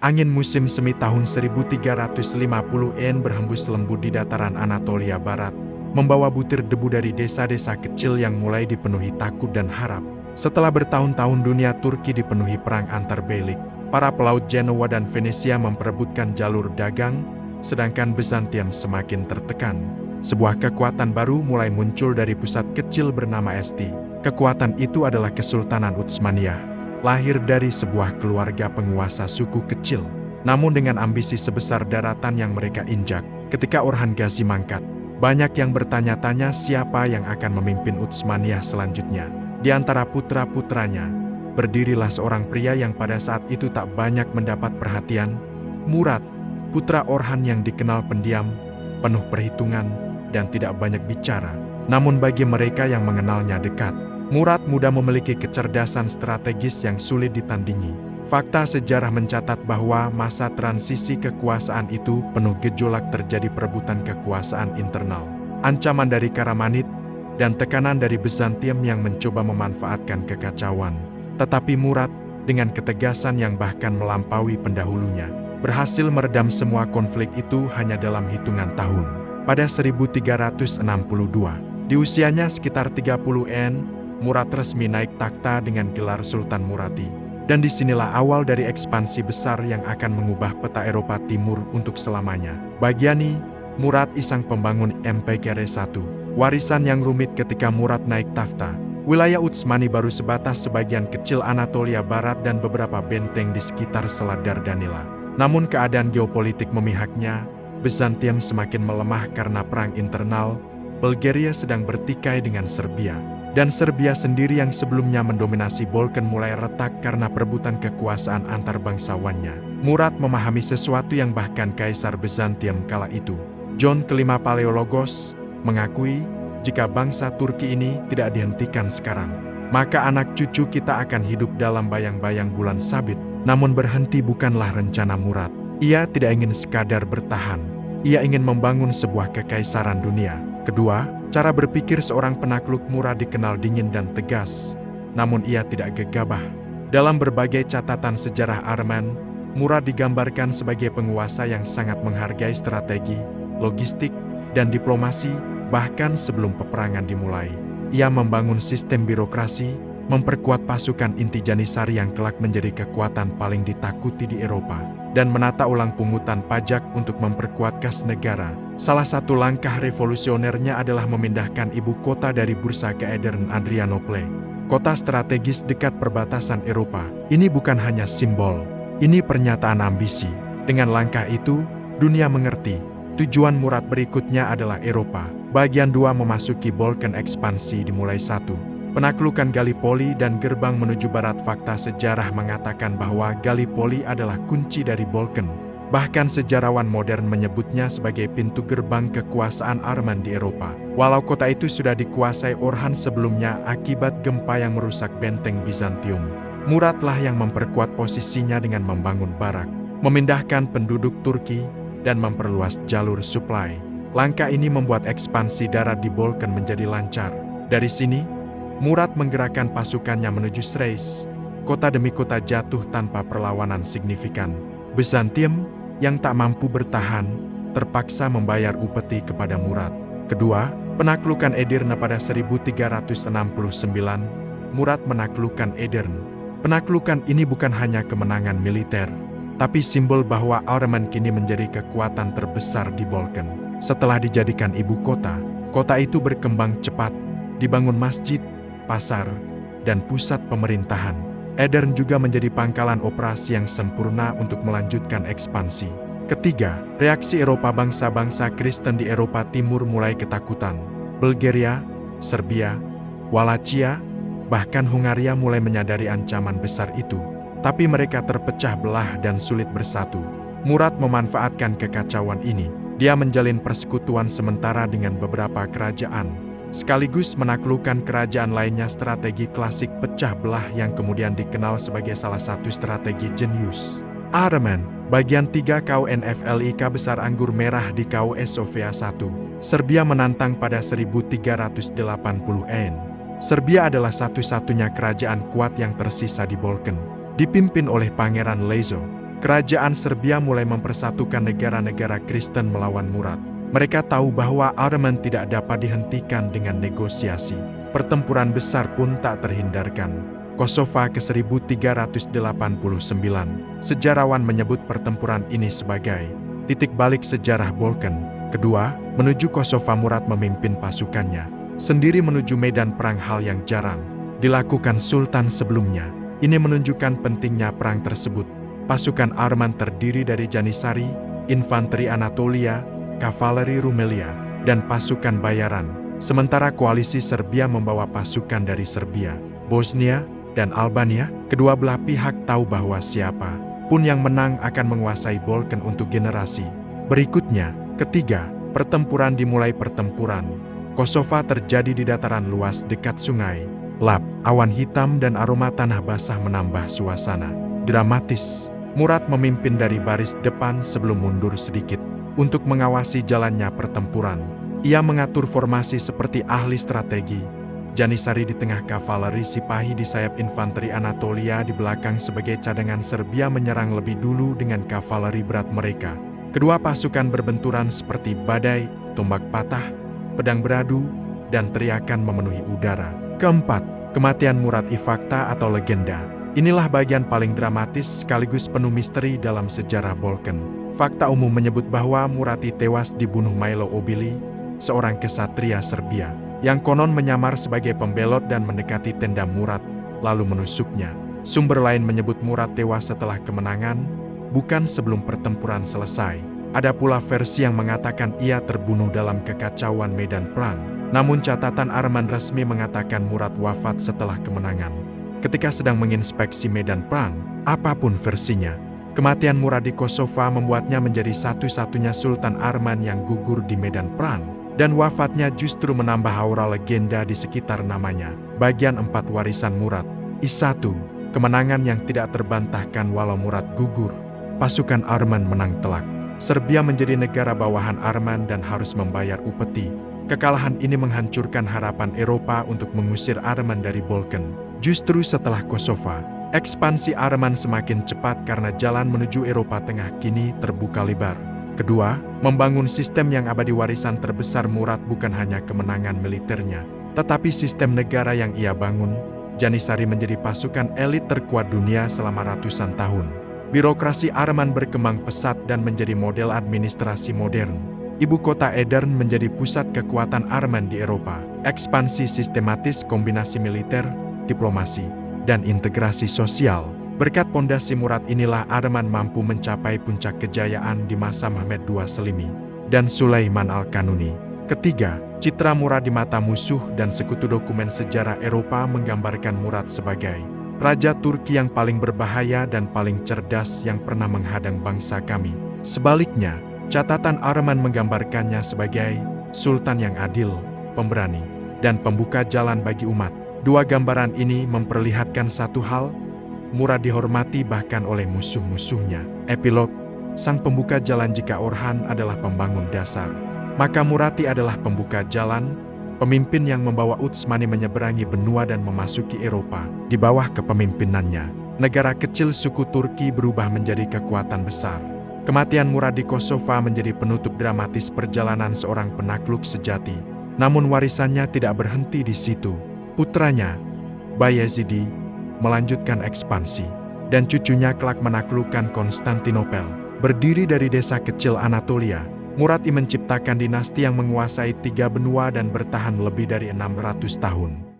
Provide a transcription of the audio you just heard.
Angin musim semi tahun 1350-an berhembus lembut di dataran Anatolia Barat, membawa butir debu dari desa-desa kecil yang mulai dipenuhi takut dan harap. Setelah bertahun-tahun dunia Turki dipenuhi perang antar beylik, para pelaut Genoa dan Venesia memperebutkan jalur dagang, sedangkan Bizantium semakin tertekan. Sebuah kekuatan baru mulai muncul dari pusat kecil bernama Esti. Kekuatan itu adalah Kesultanan Utsmaniyah. Lahir dari sebuah keluarga penguasa suku kecil, namun dengan ambisi sebesar daratan yang mereka injak. Ketika Orhan Gazi mangkat, banyak yang bertanya-tanya siapa yang akan memimpin Utsmaniyah selanjutnya. Di antara putra-putranya, berdirilah seorang pria yang pada saat itu tak banyak mendapat perhatian, Murad, putra Orhan yang dikenal pendiam, penuh perhitungan, dan tidak banyak bicara. Namun bagi mereka yang mengenalnya dekat, Murad muda memiliki kecerdasan strategis yang sulit ditandingi. Fakta sejarah mencatat bahwa masa transisi kekuasaan itu penuh gejolak, terjadi perebutan kekuasaan internal, ancaman dari Karamanid, dan tekanan dari Bizantium yang mencoba memanfaatkan kekacauan. Tetapi Murad, dengan ketegasan yang bahkan melampaui pendahulunya, berhasil meredam semua konflik itu hanya dalam hitungan tahun. Pada 1362, di usianya sekitar 30-an, Murad resmi naik takhta dengan gelar Sultan Muradi. Dan disinilah awal dari ekspansi besar yang akan mengubah peta Eropa Timur untuk selamanya. Bagiani, Murad Isang pembangun MPKR I, warisan yang rumit ketika Murad naik takhta. Wilayah Utsmani baru sebatas sebagian kecil Anatolia Barat dan beberapa benteng di sekitar Selat Dardanella. Namun keadaan geopolitik memihaknya, Bizantium semakin melemah karena perang internal. Bulgaria sedang bertikai dengan Serbia. Dan Serbia sendiri yang sebelumnya mendominasi Balkan mulai retak karena perebutan kekuasaan antar bangsawannya. Murad memahami sesuatu yang bahkan Kaisar Bizantium kala itu, John kelima Paleologos, mengakui jika bangsa Turki ini tidak dihentikan sekarang, maka anak cucu kita akan hidup dalam bayang-bayang bulan sabit. Namun berhenti bukanlah rencana Murad. Ia tidak ingin sekadar bertahan. Ia ingin membangun sebuah kekaisaran dunia. Kedua, cara berpikir seorang penakluk Murad dikenal dingin dan tegas, namun ia tidak gegabah. Dalam berbagai catatan sejarah Arman, Murad digambarkan sebagai penguasa yang sangat menghargai strategi, logistik, dan diplomasi, bahkan sebelum peperangan dimulai. Ia membangun sistem birokrasi, memperkuat pasukan inti Janissary yang kelak menjadi kekuatan paling ditakuti di Eropa, dan menata ulang pungutan pajak untuk memperkuat kas negara. Salah satu langkah revolusionernya adalah memindahkan ibu kota dari Bursa ke Edirne, Adrianople, kota strategis dekat perbatasan Eropa. Ini bukan hanya simbol, ini pernyataan ambisi. Dengan langkah itu, dunia mengerti, tujuan Murad berikutnya adalah Eropa. Bagian 2 memasuki Balkan. Ekspansi dimulai 1. Penaklukan Gallipoli dan gerbang menuju barat. Fakta sejarah mengatakan bahwa Gallipoli adalah kunci dari Balkan. Bahkan sejarawan modern menyebutnya sebagai pintu gerbang kekuasaan Arman di Eropa. Walau kota itu sudah dikuasai Orhan sebelumnya akibat gempa yang merusak benteng Bizantium, Muradlah yang memperkuat posisinya dengan membangun barak, memindahkan penduduk Turki, dan memperluas jalur suplai. Langkah ini membuat ekspansi darat di Balkan menjadi lancar. Dari sini, Murad menggerakkan pasukannya menuju Thrace. Kota demi kota jatuh tanpa perlawanan signifikan. Bizantium, yang tak mampu bertahan, terpaksa membayar upeti kepada Murad. Kedua, penaklukan Edirne pada 1369, Murad menaklukkan Edirne. Penaklukan ini bukan hanya kemenangan militer, tapi simbol bahwa Arman kini menjadi kekuatan terbesar di Balkan. Setelah dijadikan ibu kota, kota itu berkembang cepat, dibangun masjid, pasar, dan pusat pemerintahan. Edirne juga menjadi pangkalan operasi yang sempurna untuk melanjutkan ekspansi. Ketiga, reaksi Eropa. Bangsa-bangsa Kristen di Eropa Timur mulai ketakutan. Bulgaria, Serbia, Wallachia, bahkan Hungaria mulai menyadari ancaman besar itu. Tapi mereka terpecah belah dan sulit bersatu. Murad memanfaatkan kekacauan ini. Dia menjalin persekutuan sementara dengan beberapa kerajaan, sekaligus menaklukkan kerajaan lainnya. Strategi klasik pecah belah yang kemudian dikenal sebagai salah satu strategi jenius Arman. Bagian 3 KUNFLIK besar anggur merah di KUS Sofia I. Serbia menantang pada 1380-an. Serbia adalah satu-satunya kerajaan kuat yang tersisa di Balkan, dipimpin oleh Pangeran Lazo. kerajaan Serbia mulai mempersatukan negara-negara Kristen melawan Murad. Mereka tahu bahwa Arman tidak dapat dihentikan dengan negosiasi. Pertempuran besar pun tak terhindarkan. Kosova ke-1389. Sejarawan menyebut pertempuran ini sebagai titik balik sejarah Balkan. Kedua, menuju Kosova Murad memimpin pasukannya sendiri menuju medan perang, hal yang jarang dilakukan sultan sebelumnya. Ini menunjukkan pentingnya perang tersebut. Pasukan Arman terdiri dari Janissary, infanteri Anatolia, kavaleri Rumelia, dan pasukan bayaran. Sementara koalisi Serbia membawa pasukan dari Serbia, Bosnia, dan Albania. Kedua belah pihak tahu bahwa siapa pun yang menang akan menguasai Balkan untuk generasi berikutnya. Ketiga, pertempuran dimulai. Pertempuran Kosova terjadi di dataran luas dekat sungai Lap. Awan hitam dan aroma tanah basah menambah suasana dramatis. Murad memimpin dari baris depan sebelum mundur sedikit untuk mengawasi jalannya pertempuran. Ia mengatur formasi seperti ahli strategi. Janissary di tengah, kavaleri Sipahi di sayap, infanteri Anatolia di belakang sebagai cadangan. Serbia menyerang lebih dulu dengan kavaleri berat mereka. Kedua pasukan berbenturan seperti badai, tombak patah, pedang beradu, dan teriakan memenuhi udara. Keempat, kematian Murad Ifakta atau legenda. Inilah bagian paling dramatis sekaligus penuh misteri dalam sejarah Balkan. Fakta umum menyebut bahwa Murati tewas dibunuh Milo Obili, seorang kesatria Serbia, yang konon menyamar sebagai pembelot dan mendekati tenda Murad, lalu menusuknya. Sumber lain menyebut Murad tewas setelah kemenangan, bukan sebelum pertempuran selesai. Ada pula versi yang mengatakan ia terbunuh dalam kekacauan medan perang. Namun catatan Arman resmi mengatakan Murad wafat setelah kemenangan. Ketika sedang menginspeksi medan perang, apapun versinya, kematian Murad di Kosova membuatnya menjadi satu-satunya Sultan Arman yang gugur di medan perang. Dan wafatnya justru menambah aura legenda di sekitar namanya. Bagian 4, warisan Murad. I1, kemenangan yang tidak terbantahkan walau Murad gugur. Pasukan Arman menang telak. Serbia menjadi negara bawahan Arman dan harus membayar upeti. Kekalahan ini menghancurkan harapan Eropa untuk mengusir Arman dari Balkan. Justru setelah Kosova, ekspansi Arman semakin cepat karena jalan menuju Eropa Tengah kini terbuka lebar. Kedua, membangun sistem yang abadi. Warisan terbesar Murad bukan hanya kemenangan militernya, tetapi sistem negara yang ia bangun. Janissary menjadi pasukan elit terkuat dunia selama ratusan tahun. Birokrasi Arman berkembang pesat dan menjadi model administrasi modern. Ibu kota Edirne menjadi pusat kekuatan Arman di Eropa. Ekspansi sistematis, kombinasi militer, diplomasi, dan integrasi sosial. Berkat pondasi Murad inilah Arman mampu mencapai puncak kejayaan di masa Mehmed II Selimi dan Sulaiman Al-Kanuni. Ketiga, citra Murad di mata musuh dan sekutu. Dokumen sejarah Eropa menggambarkan Murad sebagai raja Turki yang paling berbahaya dan paling cerdas yang pernah menghadang bangsa kami. Sebaliknya, catatan Arman menggambarkannya sebagai sultan yang adil, pemberani, dan pembuka jalan bagi umat. Dua gambaran ini memperlihatkan satu hal, Murad dihormati bahkan oleh musuh-musuhnya. Epilog, sang pembuka jalan. Jika Orhan adalah pembangun dasar, maka Murati adalah pembuka jalan, pemimpin yang membawa Utsmani menyeberangi benua dan memasuki Eropa. Di bawah kepemimpinannya, negara kecil suku Turki berubah menjadi kekuatan besar. Kematian Murad di Kosova menjadi penutup dramatis perjalanan seorang penakluk sejati. Namun warisannya tidak berhenti di situ. Putranya, Bayezidi, melanjutkan ekspansi, dan cucunya kelak menaklukkan Konstantinopel. Berdiri dari desa kecil Anatolia, Murad menciptakan dinasti yang menguasai 3 benua dan bertahan lebih dari 600 tahun.